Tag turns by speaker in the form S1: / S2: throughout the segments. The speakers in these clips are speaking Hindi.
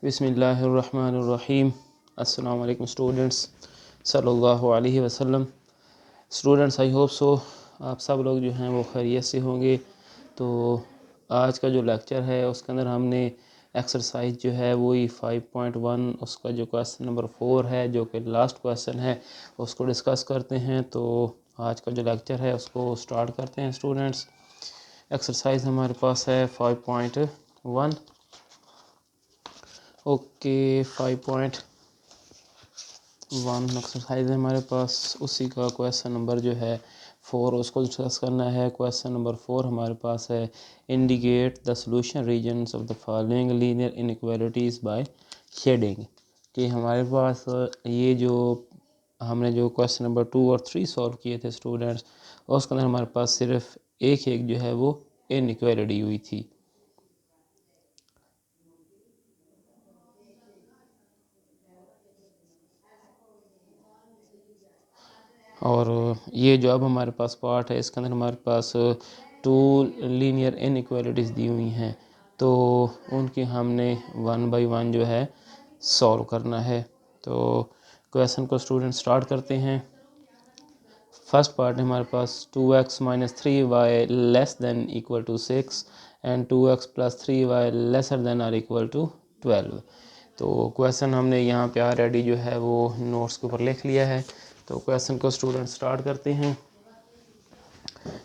S1: बिस्मिल्लाहिर्रहमानिर्रहीम। अस्सलाम वालेकुम स्टूडेंट्स, सल्लल्लाहु अलैहि वसल्लम। स्टूडेंट्स, आई होप सो आप सब लोग जो हैं वो खैरियत से होंगे। तो आज का जो लेक्चर है उसके अंदर हमने एक्सरसाइज जो है वही 5.1 उसका जो क्वेश्चन नंबर 4 है जो कि लास्ट क्वेश्चन है उसको डिस्कस करते हैं। तो आज का जो लेक्चर है उसको स्टार्ट करते हैं स्टूडेंट्स। एक्सरसाइज हमारे पास है 5.1। ओके, 5.1 एक्सरसाइज है हमारे पास, उसी का क्वेश्चन नंबर जो है 4 उसको डिस्कस करना है। क्वेश्चन नंबर 4 हमारे पास है indicate the solution regions of the following linear inequalities by shading. कि हमारे पास ये जो हमने जो क्वेश्चन नंबर 2 और 3 सॉल्व किए थे स्टूडेंट्स, उसके अंदर हमारे पास सिर्फ एक जो है वो इनइक्वालिटी हुई थी। और ये जो अब हमारे पास पार्ट है इसके अंदर हमारे पास 2 लीनियर इनइक्वालिटीज़ दी हुई हैं, तो उनकी हमने 1 बाय 1 जो है सॉल्व करना है। तो क्वेश्चन को स्टूडेंट स्टार्ट करते हैं। फर्स्ट पार्ट है हमारे पास 2x - 3y less than equal to 6 and 2x + 3y lesser than or equal to 12। तो क्वेश्चन हमने यहाँ पे ऑलरेडी जो है वो नोट्स के ऊपर लिख लिया है। तो क्वेश्चन को स्टूडेंट स्टार्ट करते हैं।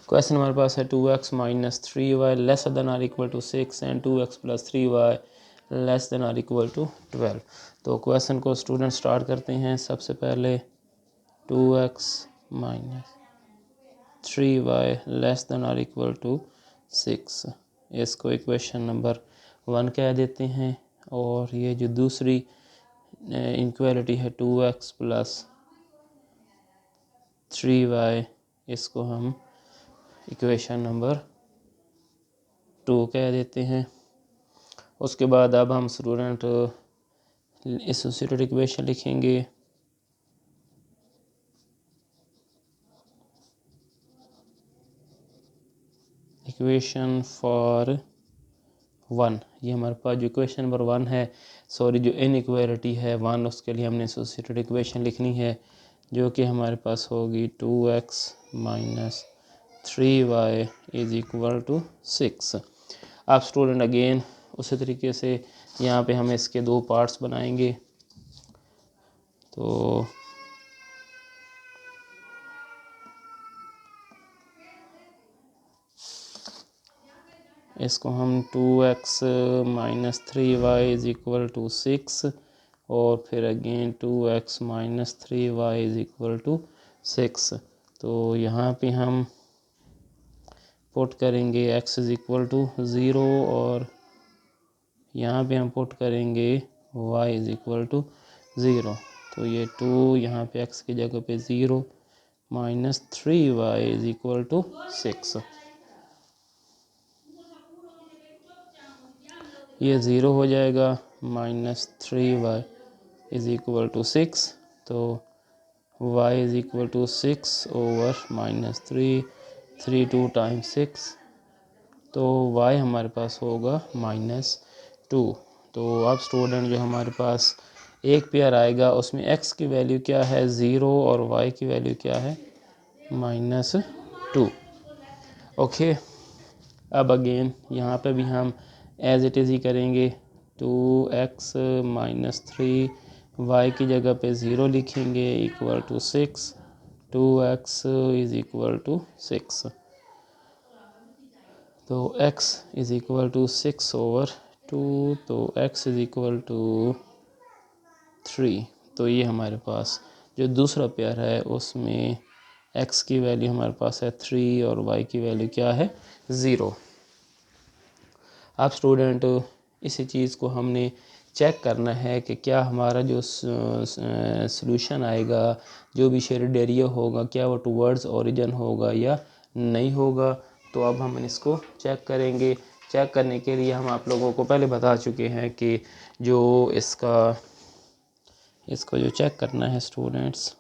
S1: क्वेश्चन हमारे पास है 2x - 3y lesser than or equal to 6 and 2x + 3y less than or equal to 12। तो क्वेश्चन को स्टूडेंट स्टार्ट करते हैं। सबसे पहले 2x - 3y less than or equal to 6, इसको इक्वेशन नंबर 1 कह देते हैं। और ये जो दूसरी इनक्वालिटी है 2x + 3y, इसको हम इक्वेशन नंबर 2 कह देते हैं। उसके बाद अब हम स्टूडेंट एसोसिएटेड इक्वेशन लिखेंगे। इक्वेशन फॉर 1, ये हमारे पास जो इक्वेशन नंबर 1 है, सॉरी जो इनइक्वालिटी है 1, उसके लिए हमने एसोसिएटेड इक्वेशन लिखनी है जो कि हमारे पास होगी 2x - 3y = 6। आप स्टूडेंट अगेन उसी तरीके से यहाँ पे हम इसके 2 पार्ट्स बनाएंगे। तो इसको हम 2x - 3y = 6 और फिर अगेन 2x - 3y = 6। तो यहाँ पे हम पुट करेंगे x = 0 और यहाँ पे हम पुट करेंगे y = 0। तो ये 2 यहाँ पे x की जगह पे 0 - 3y = 6, ये 0 हो जाएगा। -3y = 6, तो y = 6 ओवर -3, 3 2 टाइम्स 6, तो y हमारे पास होगा -2। तो अब स्टूडेंट जो हमारे पास एक पेयर आएगा उसमें x की वैल्यू क्या है 0 और y की वैल्यू क्या है -2। ओके, अब अगेन यहाँ पे भी हम एज इट इज़ ही करेंगे। 2x - 3y की जगह पे 0 लिखेंगे = 6, 2x = 6, तो x = 6 ओवर 2, तो x = 3। तो ये हमारे पास जो दूसरा पेयर है उसमें x की वैल्यू हमारे पास है 3 और y की वैल्यू क्या है 0। अब स्टूडेंट इसी चीज़ को हमने चेक करना है कि क्या हमारा जो सॉल्यूशन आएगा, जो भी शेडेड एरिया होगा, क्या वो टुवर्ड्स ओरिजिन होगा या नहीं होगा। तो अब हम इसको चेक करेंगे। चेक करने के लिए हम आप लोगों को पहले बता चुके हैं कि जो इसको जो चेक करना है स्टूडेंट्स,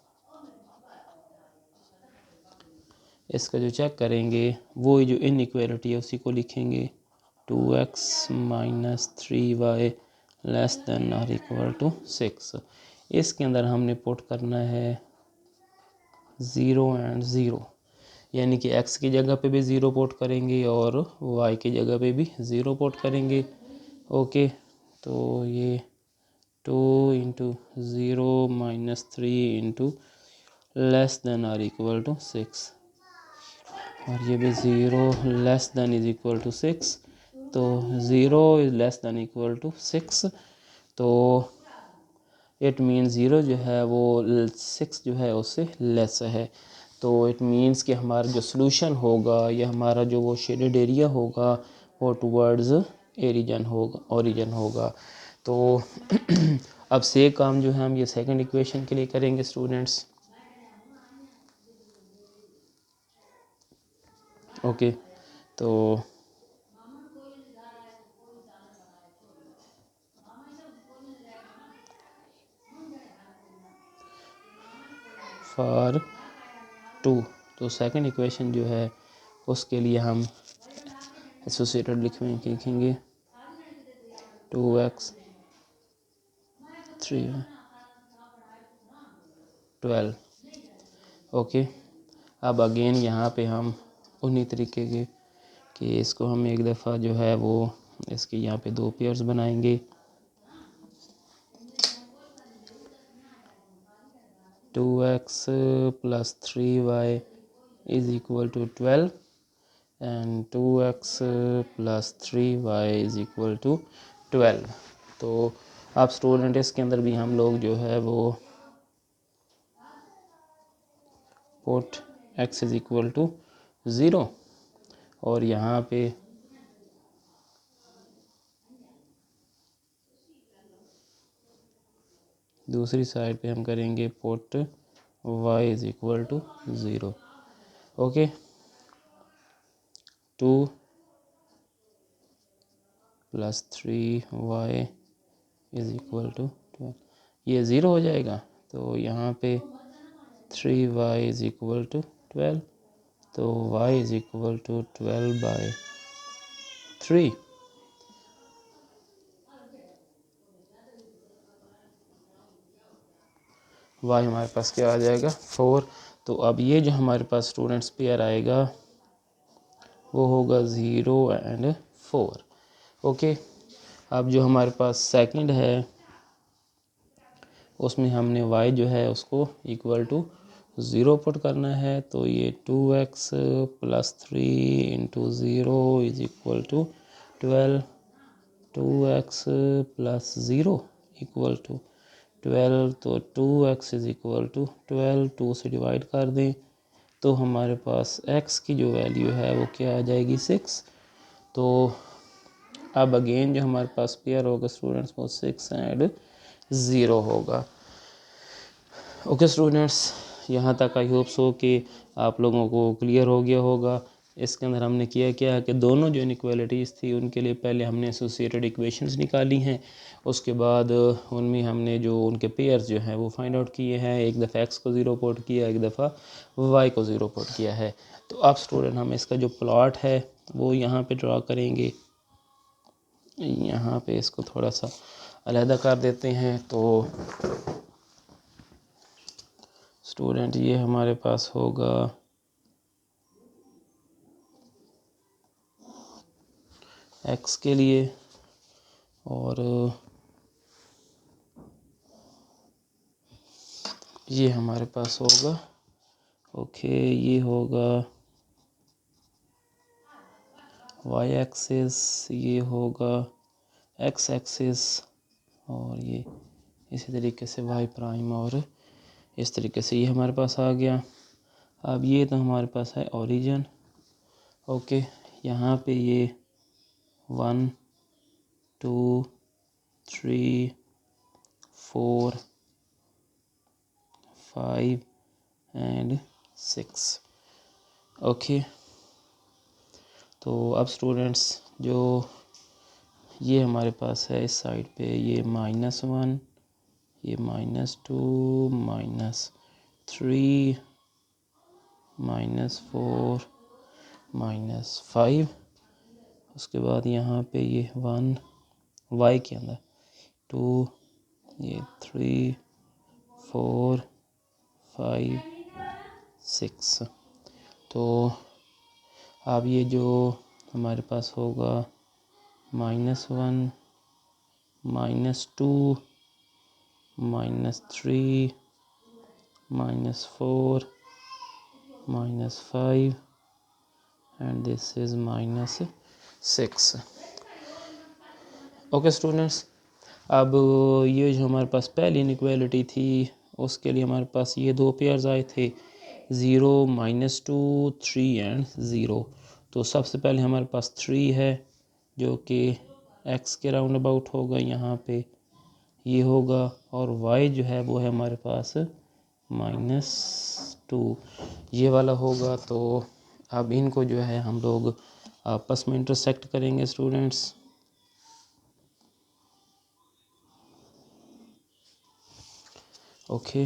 S1: इसका जो चेक करेंगे वो जो इनइक्वालिटी है उसी को लिखेंगे। 2x - 3y लेस देन और इक्वल टू 6। इसके अंदर हमने पुट करना है 0 एंड 0, यानी कि x की जगह पे भी 0 पुट करेंगे और y की जगह पे भी 0 पुट करेंगे। ओके, तो ये 2 into 0 minus 3 into less than और इक्वल टू 6, और ये भी 0 less than is equal to 6, तो 0 is less than equal to 6, तो इट मीन 0 जो है वो 6 जो है उससे लेस है। तो इट मीन्स कि हमारा जो सॉल्यूशन होगा या हमारा जो वो शेडेड एरिया होगा वो टुवर्ड्स ओरिजिन होगा। तो अब से काम जो है हम ये सेकंड इक्वेशन के लिए करेंगे स्टूडेंट्स। ओके, तो फॉर 2, तो सेकंड इक्वेशन जो है उसके लिए हम एसोसिएटेड लिखेंगे 2x 3 12। ओके, अब अगेन यहाँ पे हम उन्हीं तरीके के कि इसको हम एक दफ़ा जो है वो इसके यहाँ पे 2 पेयर्स बनाएंगे। 2x plus 3y is equal to 12 and 2x plus 3y is equal to 12। तो आप स्टूडेंट इसके अंदर भी हम लोग जो है वो put x is equal to 0 और यहाँ पे दूसरी साइड पे हम करेंगे put y is equal to 0। Okay, 2 plus 3y is equal to 12, ये 0 हो जाएगा, तो यहाँ पे 3y इज इक्वल टू 12, तो y is equal to 12/3। y हमारे पास क्या आ जाएगा 4। तो अब ये जो हमारे पास स्टूडेंट्स पेयर आएगा वो होगा 0 एंड 4। ओके, अब जो हमारे पास सेकंड है उसमें हमने y जो है उसको इक्वल टू 0 पुट करना है, तो ये 2x plus 3 into 0 is equal to 12, 2x plus 0 equal to 12, तो 2x इज इक्वल टू 12, 2 से डिवाइड कर दें तो हमारे पास x की जो वैल्यू है वो क्या आ जाएगी 6। तो अब अगेन जो हमारे पास पेयर होगा स्टूडेंट्स वो 6 एंड 0 होगा। ओके स्टूडेंट्स, यहाँ तक आई होप सो कि आप लोगों को क्लियर हो गया होगा। इसके अंदर हमने किया क्या है कि दोनों जो इनइक्वालिटीज़ थी उनके लिए पहले हमने एसोसिएटेड इक्वेशंस निकाली हैं, उसके बाद उनमें हमने जो उनके पेयर्स जो हैं वो फाइंड आउट किए हैं। एक दफ़ा x को 0 पुट किया, एक दफ़ा y को 0 पुट किया है। तो अब स्टूडेंट हम इसका जो प्लॉट है वो यहाँ पे ड्रा करेंगे। यहाँ पे इसको थोड़ा सा अलहदा कर देते हैं। तो स्टूडेंट ये हमारे पास होगा x के लिए और ये हमारे पास होगा ओके ये होगा y एक्सिस, ये होगा x एक्सिस और ये इसी तरीके से y प्राइम और इस तरीके से ये हमारे पास आ गया। अब ये तो हमारे पास है ओरिजिन। ओके, यहाँ पे ये 1 2 3 4 5 एंड 6। ओके, तो अब स्टूडेंट्स जो ये हमारे पास है इस साइड पे ये -1, ये -2 -3 -4 -5, उसके बाद यहाँ पे ये 1 y के अंदर 2, ये 3, 4, 5, 6। तो अब ये जो हमारे पास होगा -1, -2, -3, -4, -5 and this is -6। Okay students, अब ये जो हमारे पास पहली इनइक्वालिटी थी उसके लिए हमारे पास ये दो पेयर्स आए थे 0, -2, 3 एंड 0। तो सबसे पहले हमारे पास 3 है जो कि x के राउंड अबाउट होगा, यहाँ पे ये होगा, और y जो है वो है हमारे पास -2 ये वाला होगा। तो अब इनको जो है हम लोग आपस में इंटरसेक्ट करेंगे स्टूडेंट्स। ओके,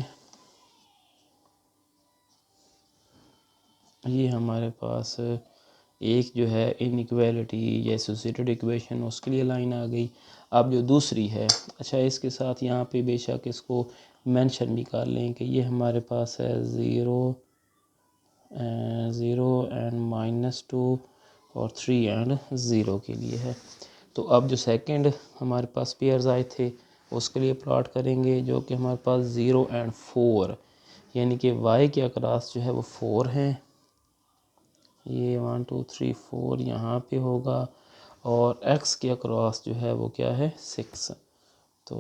S1: ये हमारे पास एक जो है इनइक्वालिटी या एसोसिएटेड इक्वेशन उसके लिए लाइन आ गई। अब जो दूसरी है, अच्छा इसके साथ यहाँ पे बेशक इसको मेंशन भी कर लें कि ये हमारे पास है 0 एंड -2 और 3 एंड 0 के लिए है। तो अब जो सेकंड हमारे पास पेयर्स आए थे उसके लिए प्लॉट करेंगे, जो कि हमारे पास 0 एंड 4, यानी कि y के अक्रॉस जो है वो 4 हैं, ये 1 2 3 4 यहाँ पे होगा, और x के अक्रॉस जो है वो क्या है 6। तो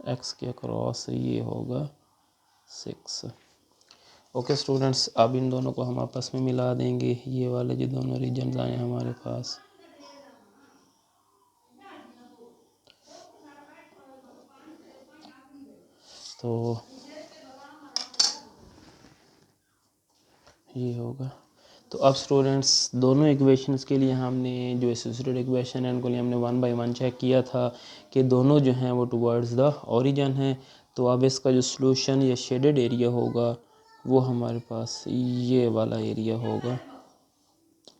S1: x के अक्रॉस ये होगा 6। ओके स्टूडेंट्स, अब इन दोनों को हम आपस में मिला देंगे, ये वाले जो दोनों रीजन्स आए हमारे पास। तो ये होगा। तो अब स्टूडेंट्स दोनों इक्वेशंस के लिए हमने जो एसोसिएटेड इक्वेशन है उनको लिए हमने 1 बाय 1 चेक किया था कि दोनों जो हैं वो टुवर्ड्स द ओरिजिन हैं। तो अब इसका जो सॉल्यूशन या शेडेड एरिया होगा वो हमारे पास ये वाला एरिया होगा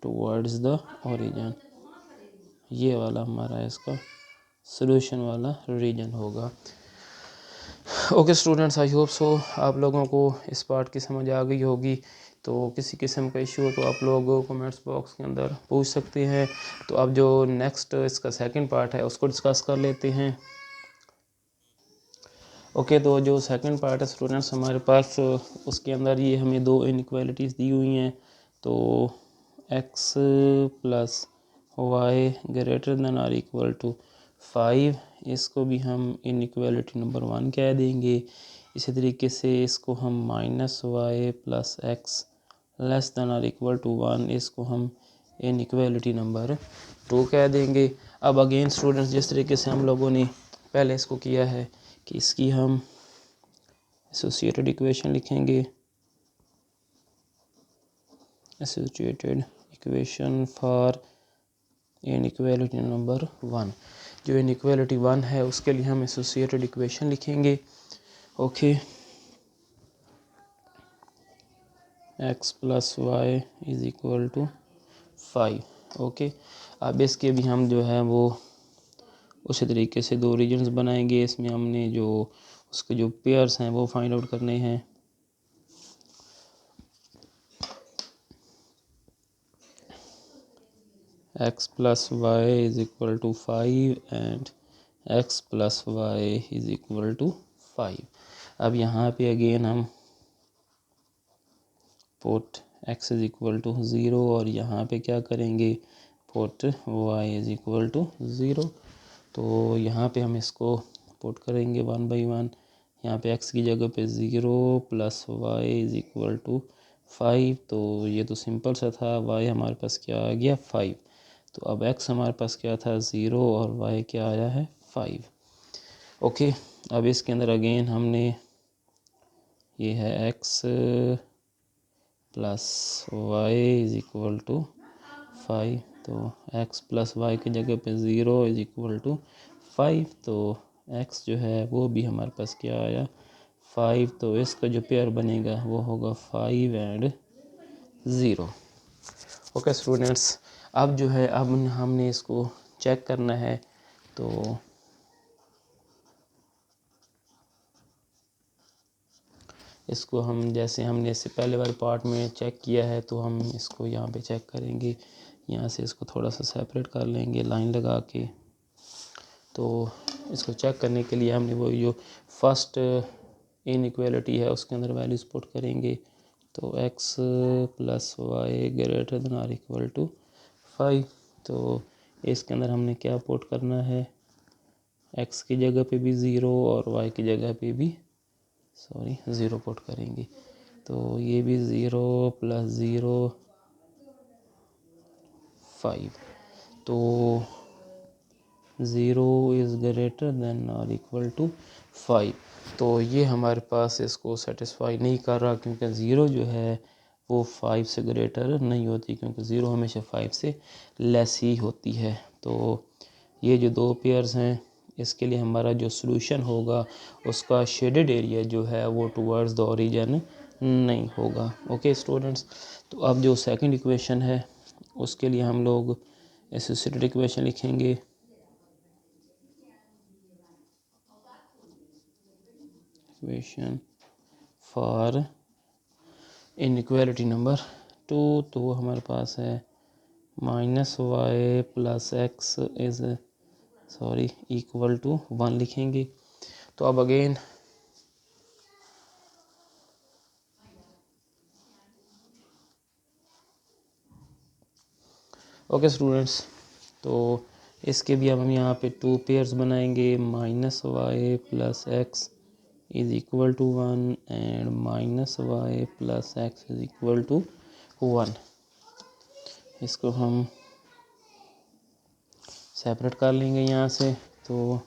S1: टुवर्ड्स द ओरिजिन, ये वाला हमारा इसका सॉल्यूशन वाला रीजन होगा। ओके स्टूडेंट्स, आई होप सो आप लोगों को इस पार्ट की समझ आ गई होगी। तो किसी किस्म का इशू हो तो आप लोग कमेंट्स बॉक्स के अंदर पूछ सकते हैं। तो अब जो नेक्स्ट इसका सेकंड पार्ट है उसको डिस्कस कर लेते हैं। ओके, तो जो सेकंड पार्ट है स्टूडेंट्स हमारे पास, उसके अंदर ये हमें दो इनइक्वालिटीज़ दी हुई हैं। तो x plus y greater than or equal to 5, इसको भी हम इनइक्वालिटी नंबर 1 कह देंगे। इसी तरीके से इसको हम -y plus x less than or equal to 1, इसको हम इनइक्वालिटी नंबर 2 कह देंगे। अब अगेन स्टूडेंट्स जिस तरीके से हम लोगों ने पहले इसको किया है कि इसकी हम एसोसिएटेड इक्वेशन लिखेंगे, associated equation for inequality number 1। जो इनइक्वालिटी 1 है उसके लिए हम एसोसिएटेड इक्वेशन लिखेंगे। Okay, x plus y is equal to 5। Okay, अब इसके भी हम जो है वो उसी तरीके से दो रीजन्स बनाएंगे। इसमें हमने जो उसके जो पेयर्स हैं वो फाइंड आउट करने हैं। x plus y is equal to 5 and x plus y is equal to 5। अब यहाँ पे अगेन हम put x is equal to 0 और यहाँ पे क्या करेंगे, put y is equal to 0। तो यहाँ पे हम इसको पुट करेंगे 1 बाई 1। यहाँ पे x की जगह पे 0 plus y is equal to 5। तो ये तो सिंपल सा था, y हमारे पास क्या आ गया 5। तो अब x हमारे पास क्या था 0 और y क्या आया है 5। ओके, अब इसके अंदर अगेन हमने ये है x plus y is equal to 5। तो x प्लस वाई की जगह पे 0 इज इक्वल टू 5। तो x जो है वो भी हमारे पास क्या आया 5। तो इसका जो पेयर बनेगा वो होगा 5 एंड 0। ओके स्टूडेंट्स, अब जो है अब हमने इसको चेक करना है। तो इसको हम जैसे हमने इससे पहले वाले पार्ट में चेक किया है तो हम इसको यहाँ पे चेक करेंगे। यहाँ से इसको थोड़ा सा सेपरेट कर लेंगे लाइन लगा के। तो इसको चेक करने के लिए हमने वो जो फर्स्ट इनइक्वालिटी है उसके अंदर वैल्यूज पुट करेंगे। तो x + y > 5। तो इसके अंदर हमने क्या पुट करना है, x की जगह पे भी 0 और y की जगह पे भी 0 पुट करेंगे। तो ये भी 0 + 0 5। तो 0 > 5। तो ये हमारे पास इसको सेटिस्फाई नहीं कर रहा, क्योंकि 0 जो है वो 5 से ग्रेटर नहीं होती, क्योंकि 0 हमेशा 5 से लेस ही होती है। तो ये जो दो पेयर्स हैं इसके लिए हमारा जो सॉल्यूशन होगा उसका शेडेड एरिया जो है वो टुवर्ड्स द ओरिजिन नहीं होगा। ओके स्टूडेंट्स, तो अब जो सेकंड इक्वेशन है उसके लिए हम लोग एसोसिएटेड इक्वेशन लिखेंगे। Equation for inequality number 2। तो हमारे पास है -y + x = 1 लिखेंगे। तो अब अगेन ओके स्टूडेंट्स, तो इसके भी अब हम यहाँ पे 2 पेयर्स बनाएंगे। -y + x = 1 and -y + x = 1। इसको हम सेपरेट कर लेंगे यहाँ से। तो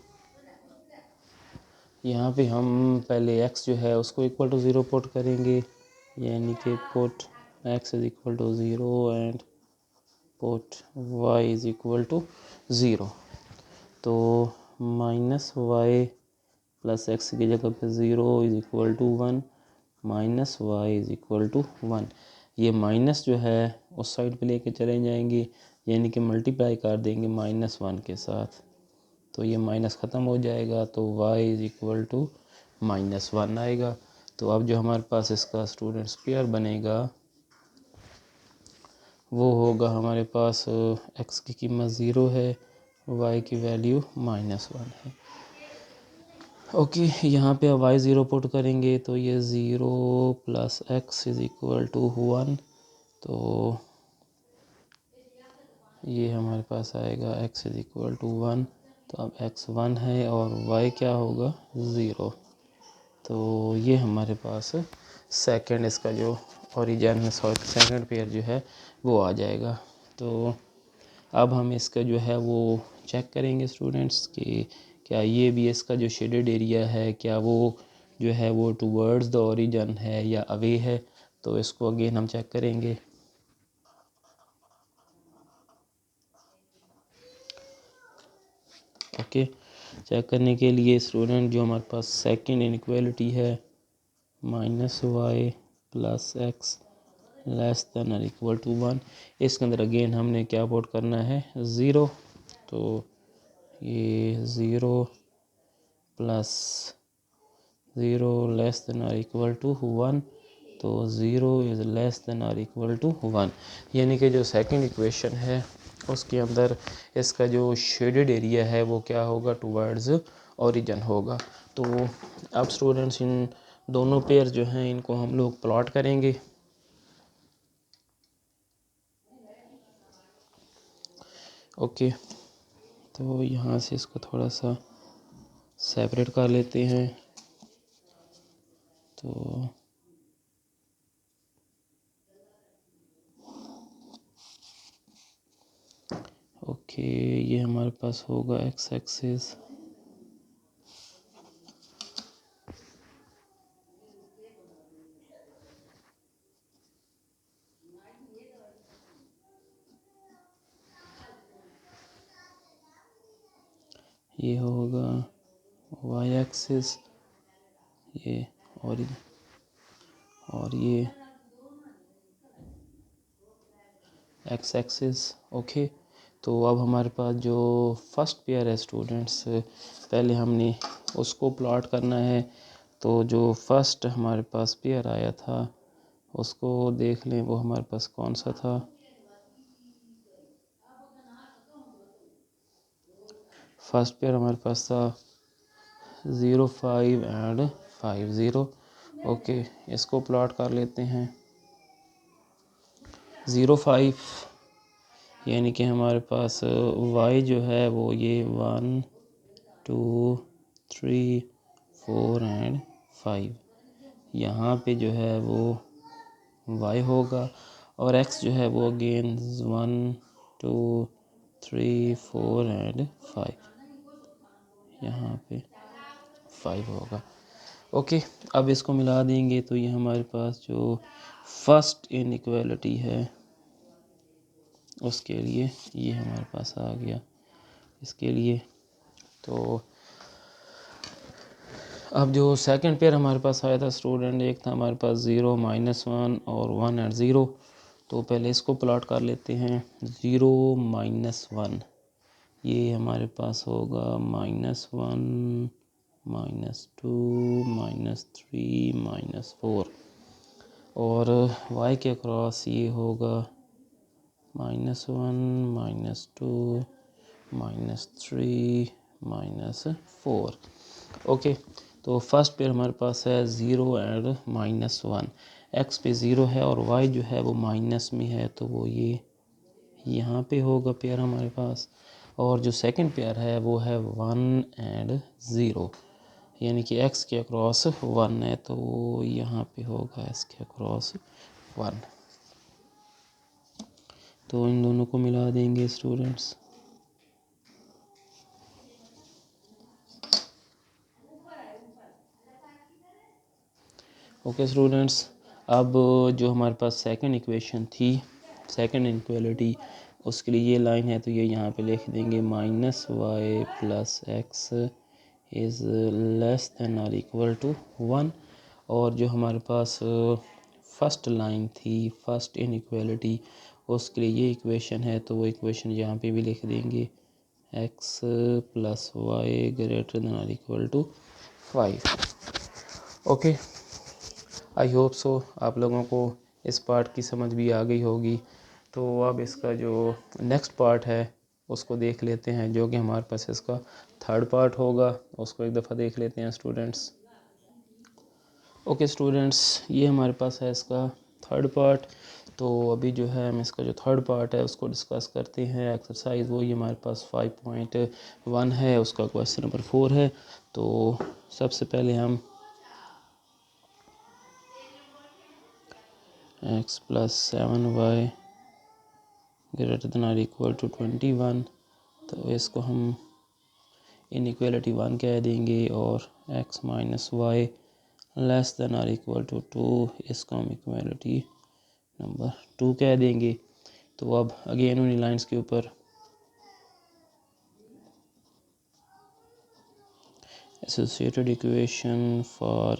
S1: यहाँ पे हम पहले x जो है उसको = 0 पुट करेंगे, यानी कि put x = 0 and put y = 0। तो -y + x की जगह पे 0 = 1 -y = 1। ये माइनस जो है उस साइड पे लेके चले जाएंगे, यानी कि मल्टीप्लाई कर देंगे -1 के साथ। तो ये माइनस ख़त्म हो जाएगा, तो y = -1 आएगा। तो अब जो हमारे पास इसका स्टूडेंट्स पेयर बनेगा वो होगा, हमारे पास x की कीमत 0 है, y की वैल्यू -1 है। ओके, यहाँ पे अब y 0 पुट करेंगे तो ये 0 + x = 1। तो ये हमारे पास आएगा x = 1। तो अब x 1 है और y क्या होगा 0। तो ये हमारे पास सेकंड इसका जो ओरिजिन सेकंड पेयर जो है वो आ जाएगा। तो अब हम इसका जो है वो चेक करेंगे स्टूडेंट्स कि क्या ये भी इसका जो शेडेड एरिया है क्या वो जो है वो टुवर्ड्स द ओरिजिन है या अवे है। तो इसको अगेन हम चेक करेंगे। ओके, चेक करने के लिए स्टूडेंट जो हमारे पास सेकंड इनइक्वालिटी है -y + x < <1, इसके अंदर अगेन हमने क्या पुट करना है 0। तो ये 0 + 0 < 1। तो 0 < 1, यानी कि जो सेकंड इक्वेशन है उसके अंदर इसका जो शेडेड एरिया है वो क्या होगा टुवर्ड्स ओरिजिन होगा। तो अब स्टूडेंट्स इन दोनों पेयर जो हैं इनको हम लोग प्लॉट करेंगे। ओके, तो यहाँ से इसको थोड़ा सा सेपरेट कर लेते हैं। तो ओके, ये हमारे पास होगा x एक्सिस, ये होगा y एक्सिस, ये और ये x एक्सिस। ओके, तो अब हमारे पास जो फर्स्ट पेयर है स्टूडेंट्स पहले हमने उसको प्लॉट करना है। तो जो फर्स्ट हमारे पास पेयर आया था उसको देख लें, वो हमारे पास कौन सा था। फर्स्ट पेयर हमारे पास था 0 5 एंड 5 0। ओके, इसको प्लॉट कर लेते हैं। 0 5 यानी कि हमारे पास y जो है वो ये 1 2 3 4 एंड 5 यहाँ पे जो है वो y होगा, और x जो है वो अगेन 1 2 3 4 एंड 5 यहाँ पे 5 होगा। ओके, अब इसको मिला देंगे तो ये हमारे पास जो फर्स्ट इनइक्वालिटी है उसके लिए ये हमारे पास आ गया इसके लिए। तो अब जो सेकंड पेयर हमारे पास आया था स्टूडेंट, एक था हमारे पास 0 -1 और 1 एंड 0। तो पहले इसको प्लॉट कर लेते हैं। 0 -1 ये हमारे पास होगा -1 -2 -3 -4, और y के अक्रॉस ये होगा -1 -2 -3 -4। ओके, तो फर्स्ट पेयर हमारे पास है 0 एंड -1। x पे 0 है और y जो है वो माइनस में है, तो वो ये यहाँ पे होगा पेयर हमारे पास। और जो सेकंड पेयर है वो है 1 एंड 0, यानी कि x के अक्रॉस 1 है, तो वो यहाँ पे होगा x के अक्रॉस 1। तो इन दोनों को मिला देंगे स्टूडेंट्स। ओके स्टूडेंट्स, अब जो हमारे पास सेकंड इक्वेशन थी, सेकंड इनइक्वालिटी, उसके लिए ये लाइन है तो ये यहाँ पे लिख देंगे -y + x is less than और इक्वल टू 1। और जो हमारे पास फर्स्ट लाइन थी, फर्स्ट इनइक्वालिटी, उसके लिए ये इक्वेशन है तो वो इक्वेशन यहाँ पे भी लिख देंगे x + y ग्रेटर देन और equal to 5। Okay, I hope so आप लोगों को इस पार्ट की समझ भी आ गई होगी। तो अब इसका जो नेक्स्ट पार्ट है उसको देख लेते हैं, जो कि हमारे पास इसका थर्ड पार्ट होगा। उसको एक दफ़ा देख लेते हैं स्टूडेंट्स। ओके स्टूडेंट्स, ये हमारे पास है इसका थर्ड पार्ट। तो अभी जो है हम इसका जो थर्ड पार्ट है उसको डिस्कस करते हैं। एक्सरसाइज वही हमारे पास 5.1 है, उसका क्वेश्चन नंबर 4 है। तो सबसे पहले हम x + 7y ग्रेटर देन और इक्वल टू 21, तो इसको हम इनइक्वालिटी 1 कह देंगे, और x - y लेस देन और इक्वल टू 2, इसको हम इक्वालिटी नंबर 2 कह देंगे। तो अब अगेन उन्हीं लाइंस के ऊपर एसोसिएटेड इक्वेशन फॉर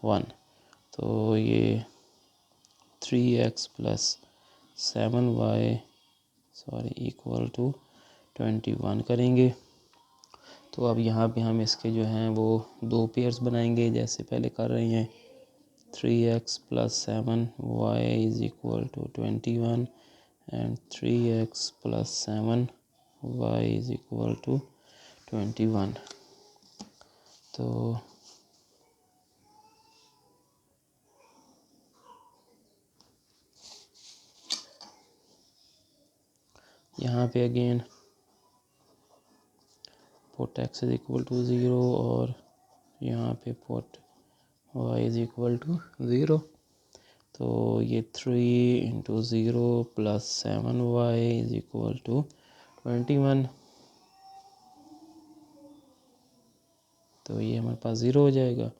S1: 1, तो ये 3x + 7y इक्वल टू 21 करेंगे। तो अब यहाँ पे हम इसके जो हैं वो दो पेयर्स बनाएंगे जैसे पहले कर रहे हैं। 3x + 7y equal to 21 and 3x + 7y equal to 21। तो यहाँ पे again put x equal to 0 और यहाँ पे पुट y इक्वल टू 0। तो ये 3 × 0 + 7y इक्वल टू 21। तो ये हमारे पास 0 हो जाएगा।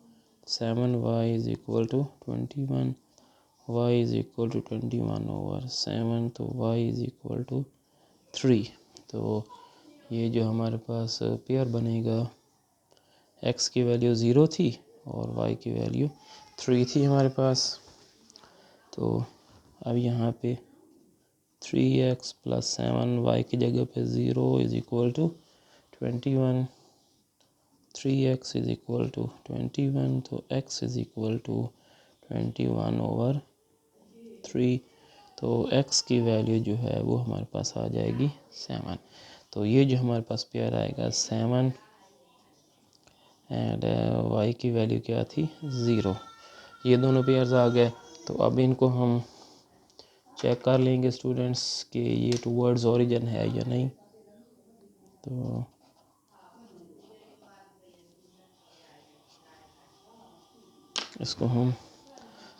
S1: 7y equal to 21, y equal to 21/7, तो y इक्वल टू 3। तो ये जो हमारे पास पेयर बनेगा, x की वैल्यू 0 थी और y की वैल्यू 3 थी हमारे पास। तो अब यहाँ पे 3x + 7y की जगह पे 0 equal to 21, 3x is equal to 21, तो x इज़ इक्वल टू 21/3। तो x की वैल्यू जो है वो हमारे पास आ जाएगी 7। तो ये जो हमारे पास पेयर आएगा 7 एंड y की वैल्यू क्या थी 0। ये दोनों पेयर्स आ गए। तो अब इनको हम चेक कर लेंगे स्टूडेंट्स कि ये टूवर्ड्स ओरिजिन है या नहीं। तो इसको हम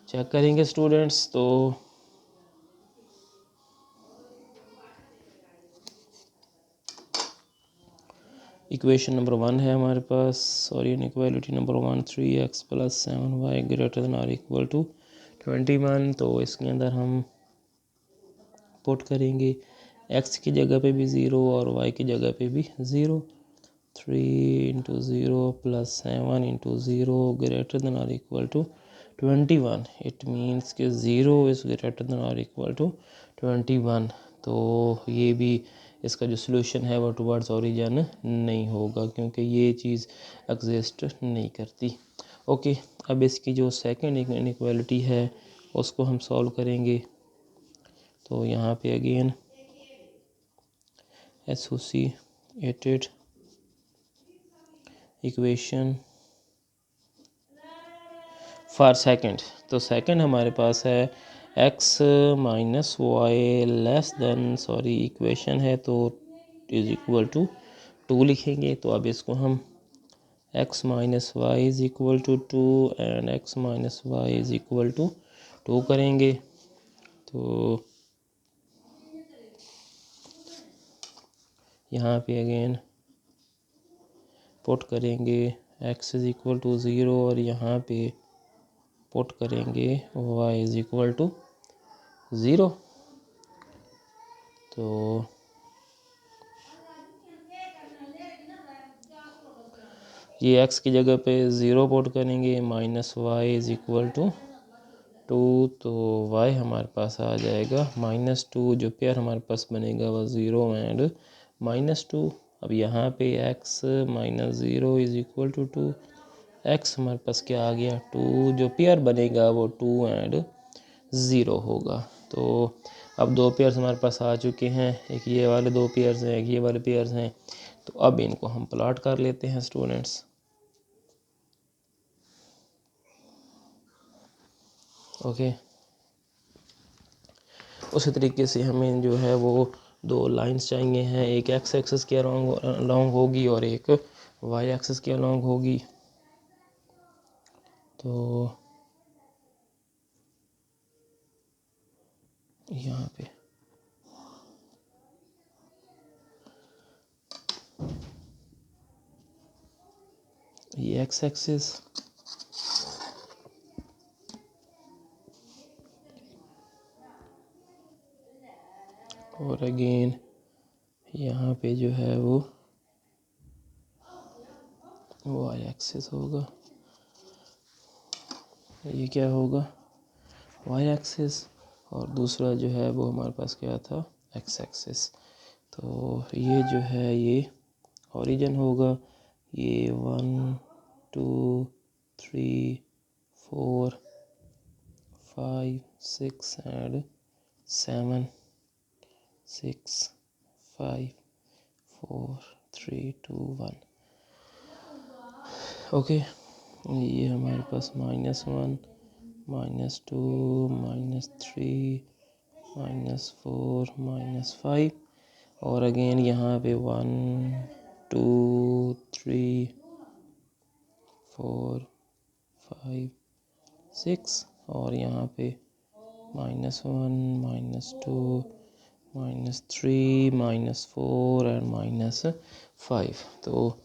S1: चेक करेंगे स्टूडेंट्स। तो इक्वेशन नंबर 1 है हमारे पास, sorry inequality number 1, 3x + 7y greater than or equal to 21। तो इसके अंदर हम पुट करेंगे x की जगह पे भी 0 और y की जगह पे भी 0। 3 × 0 + 7 × 0 greater than or equal to 21। It means कि 0 is greater than or equal to 21। तो ये भी इसका जो सलूशन है वो टुवर्ड्स ओरिजिन नहीं होगा, क्योंकि ये चीज़ एग्जिस्ट नहीं करती। ओके, अब इसकी जो सेकंड इनइक्वालिटी है उसको हम सॉल्व करेंगे। तो यहाँ पे again associated equation for second. तो सेकंड हमारे पास है x - y less than, sorry equation है तो इज इक्वल टू 2 लिखेंगे। तो अब इसको हम x - y is equal to 2 and x - y is equal to 2 करेंगे। तो यहाँ पे अगेन पुट करेंगे x इज इक्वल टू 0 और यहाँ पे पुट करेंगे y इज इक्वल टू 0। तो ये x की जगह पे 0 पुट करेंगे, -y इज इक्वल टू 2। तो y हमारे पास आ जाएगा -2। जो पेयर हमारे पास बनेगा वो 0 एंड -2। अब यहाँ पे x - 0 is equal to 2। x हमारे पास क्या आ गया 2। जो पेयर बनेगा वो 2 एंड 0 होगा। तो अब दो पेयर्स हमारे पास आ चुके हैं, एक ये वाले दो पेयर्स हैं, एक ये वाले पेयर्स हैं। तो अब इनको हम प्लॉट कर लेते हैं स्टूडेंट्स। ओके, उसी तरीके से हमें जो है वो दो लाइंस चाहिए हैं, एक एक्स एक्सिस के अलॉन्ग होगी और एक वाई एक्सिस के अलॉन्ग होगी। तो यहाँ पे ये एक्स एक्सिस और अगेन यहाँ पे जो है वो वाई एक्सिस होगा। ये क्या होगा वाई एक्सिस और दूसरा जो है वो हमारे पास क्या था एक्स एक्सिस। तो ये जो है ये ओरिजिन होगा। ये 1 2 3 4 5 6 एंड 7 6 5 4 3 2 1। ओके, ये हमारे पास -1 -2 -3 -4 -5 और अगेन यहाँ पे 1 2 3 4 5 6 और यहाँ पे -1 -2 -3 -4 एंड -5। तो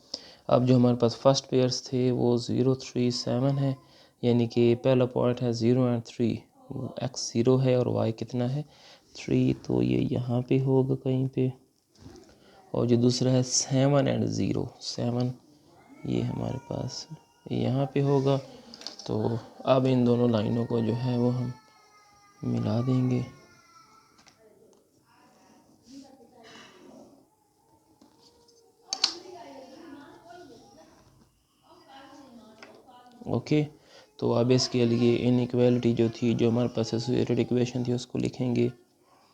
S1: अब जो हमारे पास फर्स्ट पेयर्स थे वो 0 3 7 है, यानी कि पहला पॉइंट है 0 एंड 3। x 0 है और y कितना है 3, तो ये यहाँ पे होगा कहीं पे। और जो दूसरा है 7 एंड 0, 7 ये हमारे पास यहाँ पे होगा। तो अब इन दोनों लाइनों को जो है वो हम मिला देंगे। ओके, तो अब इसके लिए इनइक्वालिटी जो थी, जो हमारे पास एसोसिएटेड इक्वेशन थी, उसको लिखेंगे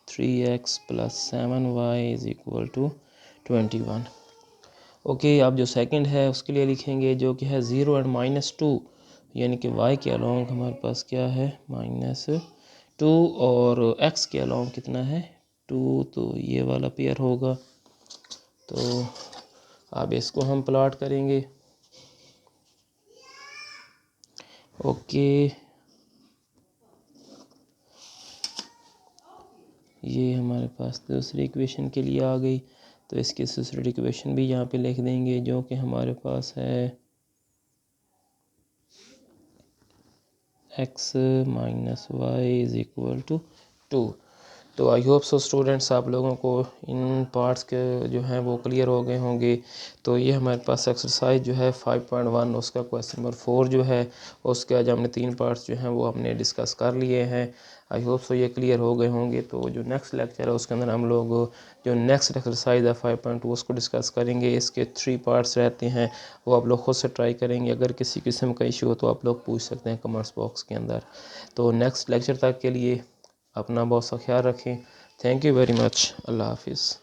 S1: 3x + 7y = 21। ओके, अब जो सेकंड है उसके लिए लिखेंगे जो कि है 0 और -2, यानी कि y के अलोंग हमारे पास क्या है -2 और x के अलोंग कितना है 2, तो ये वाला पेयर होगा। तो अब इसको हम प्लॉट करेंगे। ओके, ये हमारे पास दूसरी इक्वेशन के लिए आ गई, तो इसकी दूसरी इक्वेशन भी यहाँ पे लिख देंगे जो कि हमारे पास है x - y = 2। तो आई होप सो स्टूडेंट्स, आप लोगों को इन पार्ट्स के जो हैं वो क्लियर हो गए होंगे। तो ये हमारे पास एक्सरसाइज जो है 5.1, उसका क्वेश्चन नंबर 4 जो है उसके आज हमने 3 पार्ट्स जो हैं वो हमने डिस्कस कर लिए हैं। आई होप सो ये क्लियर हो गए होंगे। तो जो नेक्स्ट लेक्चर है उसके अंदर हम लोग जो नेक्स्ट एक्सरसाइज है 5.2 उसको डिस्कस करेंगे। इसके 3 पार्ट्स रहते हैं, वो आप लोग खुद से ट्राई करेंगे। अगर किसी किस्म का इशू हो तो आप लोग पूछ सकते हैं कमेंट्स बॉक्स के अंदर। तो नेक्स्ट लेक्चर तक के लिए अपना बहुत सा ख्याल रखें। Thank you very much. Allah हाफिज़।